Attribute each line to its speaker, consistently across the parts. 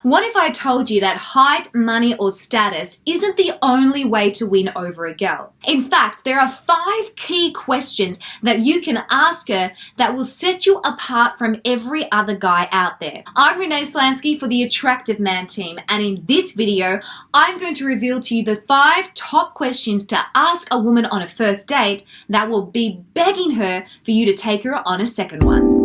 Speaker 1: What if I told you that height, money, or status isn't the only way to win over a girl? In fact, there are 5 key questions that you can ask her that will set you apart from every other guy out there. I'm Renee for the Attractive Man team, and in this video, I'm going to reveal to you the 5 top questions to ask a woman on a first date that will be begging her for you to take her on a second one.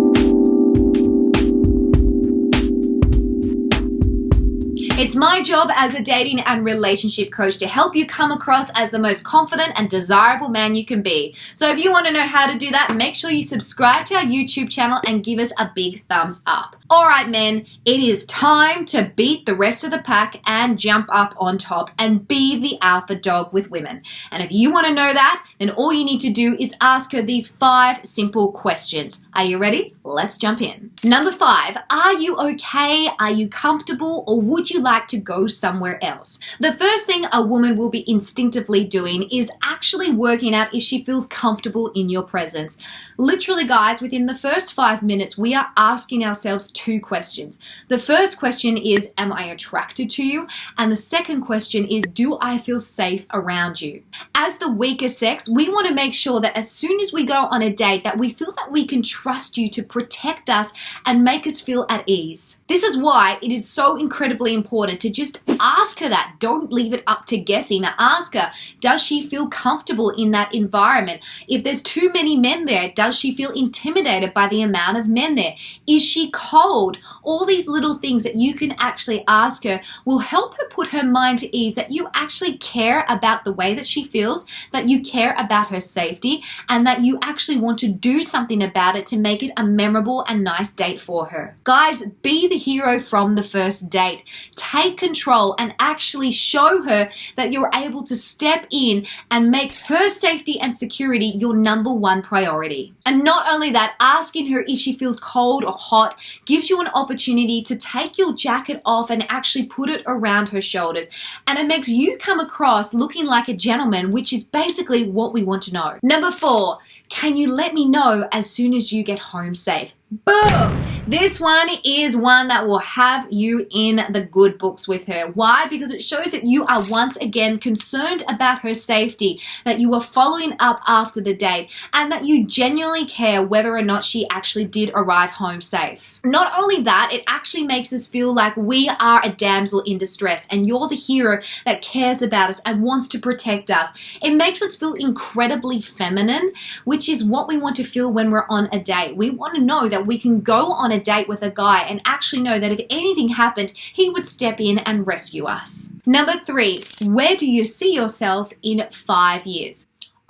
Speaker 1: It's my job as a dating and relationship coach to help you come across as the most confident and desirable man you can be. So if you want to know how to do that, make sure you subscribe to our YouTube channel and give us a big thumbs up. Alright men, it is time to beat the rest of the pack and jump up on top and be the alpha dog with women. And if you want to know that, then all you need to do is ask her these 5 simple questions. Are you ready? Let's jump in. Number 5, are you okay? Are you comfortable? Or would you like to go somewhere else? The first thing a woman will be instinctively doing is actually working out if she feels comfortable in your presence. Literally guys, within the first 5 minutes, we are asking ourselves 2 questions. The first question is, am I attracted to you? And the second question is, do I feel safe around you? As the weaker sex, we want to make sure that as soon as we go on a date that we feel that we can trust you to protect us and make us feel at ease. This is why it is so incredibly important to just ask her that. Don't leave it up to guessing. Ask her, does she feel comfortable in that environment? If there's too many men there, does she feel intimidated by the amount of men there? Is she cold? All these little things that you can actually ask her will help her put her mind to ease that you actually care about the way that she feels, that you care about her safety, and that you actually want to do something about it to make it a memorable and nice date for her. Guys, be the hero from the first date. Take control and actually show her that you're able to step in and make her safety and security your #1 priority. And not only that, asking her if she feels cold or hot gives you an opportunity to take your jacket off and actually put it around her shoulders. And it makes you come across looking like a gentleman, which is basically what we want to know. Number 4, can you let me know as soon as you get home safe? Boom! This one is one that will have you in the good books with her. Why? Because it shows that you are once again concerned about her safety, that you are following up after the date, and that you genuinely care whether or not she actually did arrive home safe. Not only that, it actually makes us feel like we are a damsel in distress and you're the hero that cares about us and wants to protect us. It makes us feel incredibly feminine, which is what we want to feel when we're on a date. We want to know that we can go on a date with a guy and actually know that if anything happened, he would step in and rescue us. Number 3, where do you see yourself in 5 years?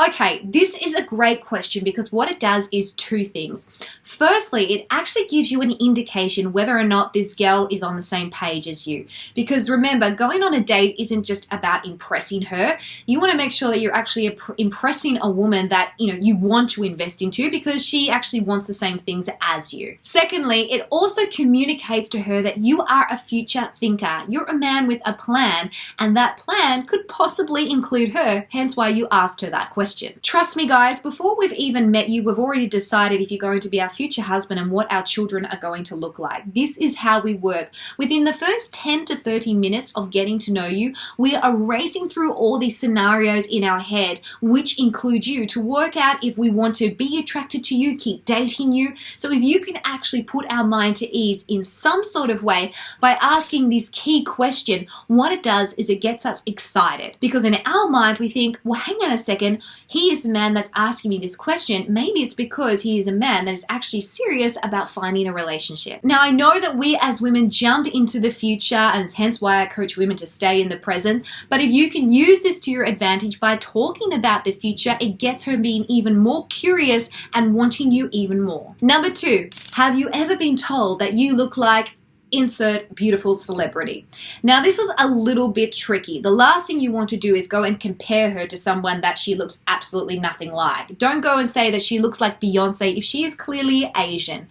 Speaker 1: Okay, this is a great question because what it does is 2 things. Firstly, it actually gives you an indication whether or not this girl is on the same page as you. Because remember, going on a date isn't just about impressing her. You want to make sure that you're actually impressing a woman that you want to invest into because she actually wants the same things as you. Secondly, it also communicates to her that you are a future thinker. You're a man with a plan, and that plan could possibly include her, hence why you asked her that question. Trust me guys, before we've even met you, we've already decided if you're going to be our future husband and what our children are going to look like. This is how we work. Within the first 10 to 30 minutes of getting to know you, we are racing through all these scenarios in our head, which include you, to work out if we want to be attracted to you, keep dating you. So if you can actually put our mind to ease in some sort of way by asking this key question, what it does is it gets us excited. Because in our mind, we think, well, hang on a second, he is the man that's asking me this question. Maybe it's because he is a man that is actually serious about finding a relationship. Now, I know that we as women jump into the future, and it's hence why I coach women to stay in the present. But if you can use this to your advantage by talking about the future, it gets her being even more curious and wanting you even more. Number 2, have you ever been told that you look like insert beautiful celebrity? Now this is a little bit tricky. The last thing you want to do is go and compare her to someone that she looks absolutely nothing like. Don't go and say that she looks like Beyonce if she is clearly Asian.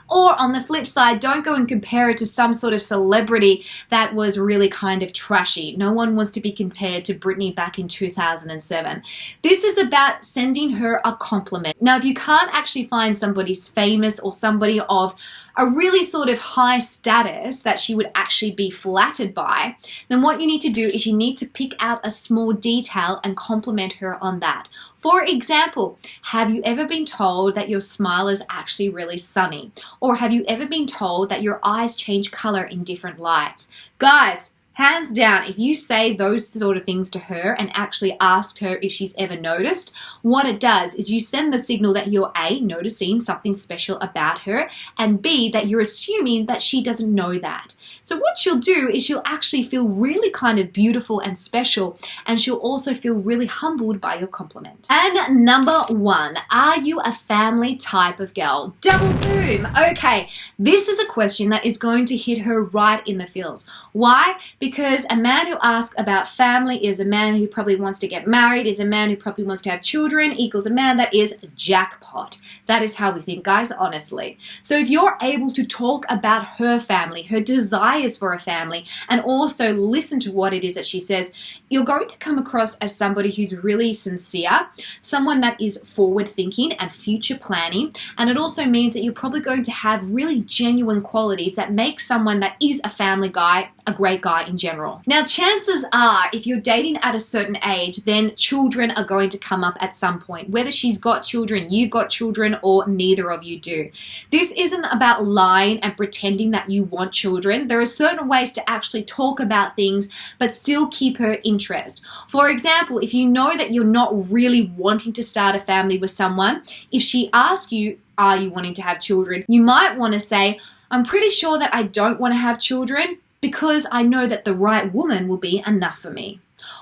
Speaker 1: Or on the flip side, don't go and compare her to some sort of celebrity that was really kind of trashy. No one wants to be compared to Britney back in 2007. This is about sending her a compliment. Now if you can't actually find somebody famous or somebody of a really sort of high status that she would actually be flattered by, then what you need to do is you need to pick out a small detail and compliment her on that. For example, have you ever been told that your smile is actually really sunny? Or have you ever been told that your eyes change color in different lights? Guys, hands down, if you say those sort of things to her and actually ask her if she's ever noticed, what it does is you send the signal that you're A, noticing something special about her, and B, that you're assuming that she doesn't know that. So what she'll do is she'll actually feel really kind of beautiful and special, and she'll also feel really humbled by your compliment. And number 1, are you a family type of girl? Double boom! Okay, this is a question that is going to hit her right in the feels. Why? Because a man who asks about family is a man who probably wants to get married, is a man who probably wants to have children, equals a man that is jackpot. That is how we think, guys, honestly. So if you're able to talk about her family, her desires for a family, and also listen to what it is that she says, you're going to come across as somebody who's really sincere, someone that is forward thinking and future planning, and it also means that you're probably going to have really genuine qualities that make someone that is a family guy a great guy in general. Now, chances are, if you're dating at a certain age, then children are going to come up at some point. Whether she's got children, you've got children, or neither of you do. This isn't about lying and pretending that you want children. There are certain ways to actually talk about things, but still keep her interest. For example, if you know that you're not really wanting to start a family with someone, if she asks you, are you wanting to have children? You might want to say, I'm pretty sure that I don't want to have children, because I know that the right woman will be enough for me.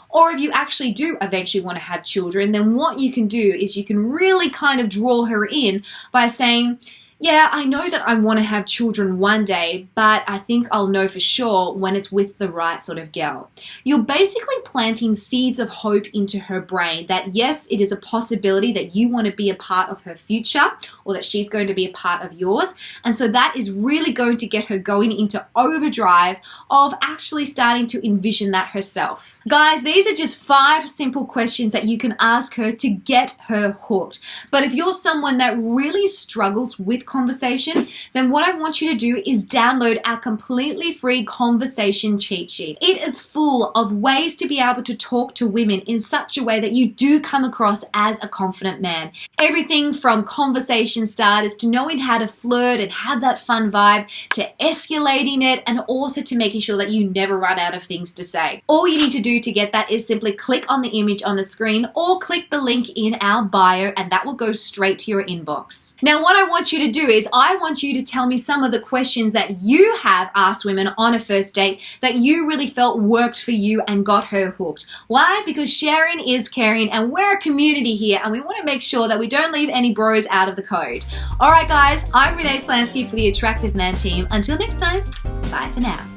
Speaker 1: Or if you actually do eventually want to have children, then what you can do is you can really kind of draw her in by saying, yeah, I know that I want to have children one day, but I think I'll know for sure when it's with the right sort of girl. You're basically planting seeds of hope into her brain that yes, it is a possibility that you want to be a part of her future, or that she's going to be a part of yours. And so that is really going to get her going into overdrive of actually starting to envision that herself. Guys, these are just 5 simple questions that you can ask her to get her hooked. But if you're someone that really struggles with conversation, then what I want you to do is download our completely free conversation cheat sheet. It is full of ways to be able to talk to women in such a way that you do come across as a confident man. Everything from conversation starters to knowing how to flirt and have that fun vibe, to escalating it, and also to making sure that you never run out of things to say. All you need to do to get that is simply click on the image on the screen or click the link in our bio, and that will go straight to your inbox. Now, what I want you to do is I want you to tell me some of the questions that you have asked women on a first date that you really felt worked for you and got her hooked. Why? Because sharing is caring, and we're a community here, and we want to make sure that we don't leave any bros out of the code. All right, guys, I'm Renee Slansky for the Attractive Man team. Until next time, bye for now.